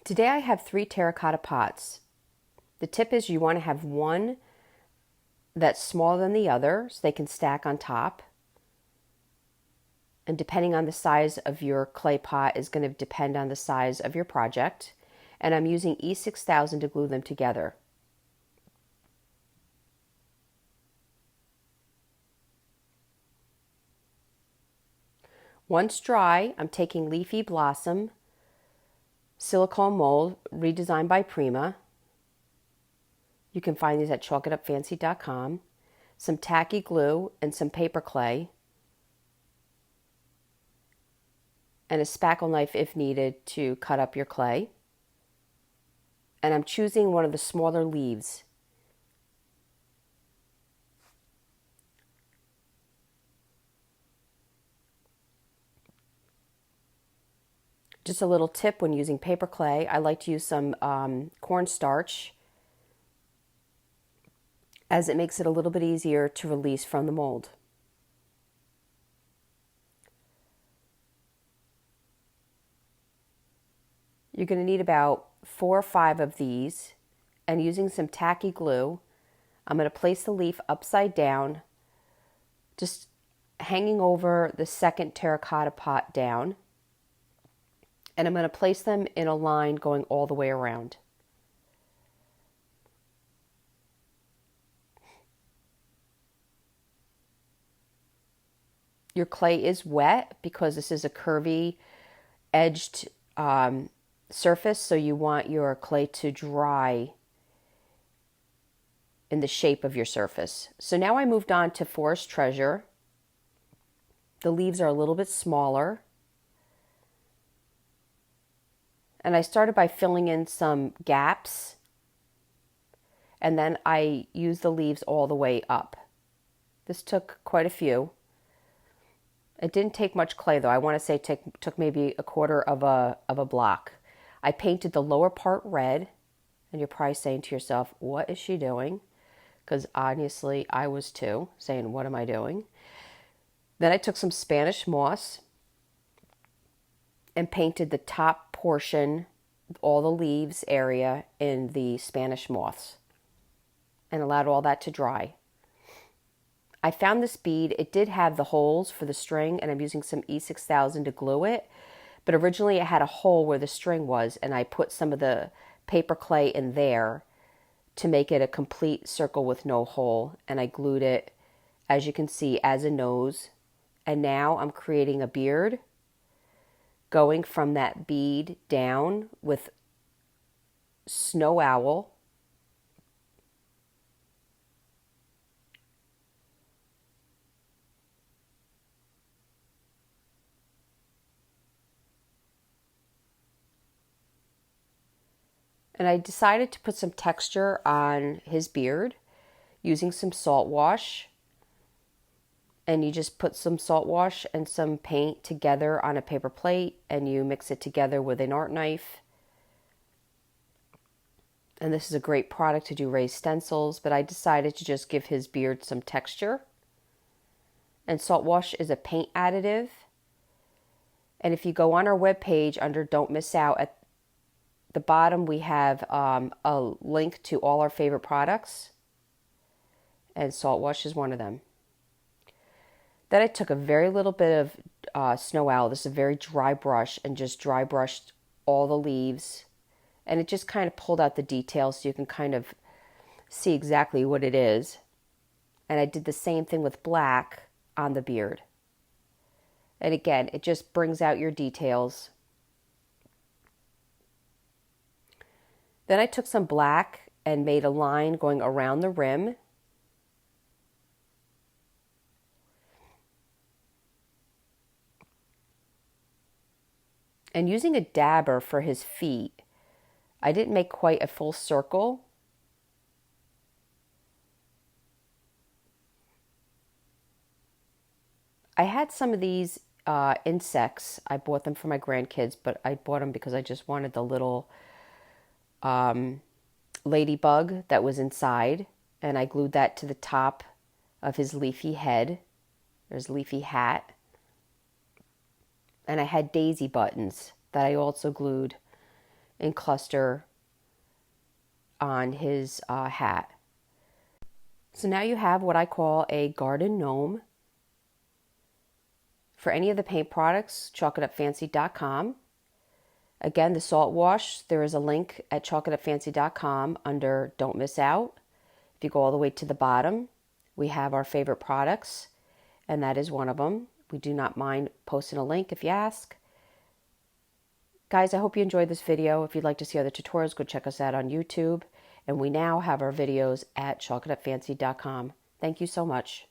Today I have 3 terracotta pots. The tip is you want to have one that's smaller than the other so they can stack on top. And depending on the size of your clay pot is going to depend on the size of your project. And I'm using E6000 to glue them together. Once dry, I'm taking Leafy Blossom silicone mold redesigned by Prima. You can find these at chalkitupfancy.com. Some tacky glue and some paper clay. And a spackle knife if needed to cut up your clay. And I'm choosing one of the smaller leaves. Just a little tip when using paper clay, I like to use some cornstarch as it makes it a little bit easier to release from the mold. You're going to need about 4 or 5 of these, and using some tacky glue, I'm going to place the leaf upside down, just hanging over the second terracotta pot down. And I'm going to place them in a line going all the way around. Your clay is wet because this is a curvy edged surface, so you want your clay to dry in the shape of your surface. So now I moved on to Forest Treasure. The leaves are a little bit smaller. And I started by filling in some gaps, and then I used the leaves all the way up. This took quite a few. It didn't take much clay though. I want to say it took maybe a quarter of a block. I painted the lower part red, and you're probably saying to yourself, what is she doing? Because honestly, I was too, saying, what am I doing? Then I took some Spanish moss and painted the top portion, all the leaves area, in the Spanish moss and allowed all that to dry. I found this bead. It did have the holes for the string, and I'm using some E6000 to glue it. But originally it had a hole where the string was, and I put some of the paper clay in there to make it a complete circle with no hole. And I glued it, as you can see, as a nose. And now I'm creating a beard going from that bead down with snow owl. And I decided to put some texture on his beard using some salt wash. And you just put some salt wash and some paint together on a paper plate, and you mix it together with an art knife. And this is a great product to do raised stencils, but I decided to just give his beard some texture. And salt wash is a paint additive. And if you go on our webpage under Don't Miss Out, at the bottom we have a link to all our favorite products. And salt wash is one of them. Then I took a very little bit of snow owl. This is a very dry brush, and just dry brushed all the leaves. And it just kind of pulled out the details so you can kind of see exactly what it is. And I did the same thing with black on the beard. And again, it just brings out your details. Then I took some black and made a line going around the rim. And using a dabber for his feet, I didn't make quite a full circle. I had some of these insects. I bought them for my grandkids, but I bought them because I just wanted the little ladybug that was inside. And I glued that to the top of his leafy head. There's leafy hat. And I had daisy buttons that I also glued encluster on his hat. So now you have what I call a garden gnome. For any of the paint products, chalkitupfancy.com. Again, the salt wash, there is a link at chalkitupfancy.com under Don't Miss Out. If you go all the way to the bottom, we have our favorite products, and that is one of them. We do not mind posting a link if you ask. Guys, I hope you enjoyed this video. If you'd like to see other tutorials, go check us out on YouTube. And we now have our videos at chalkitupfancy.com. Thank you so much.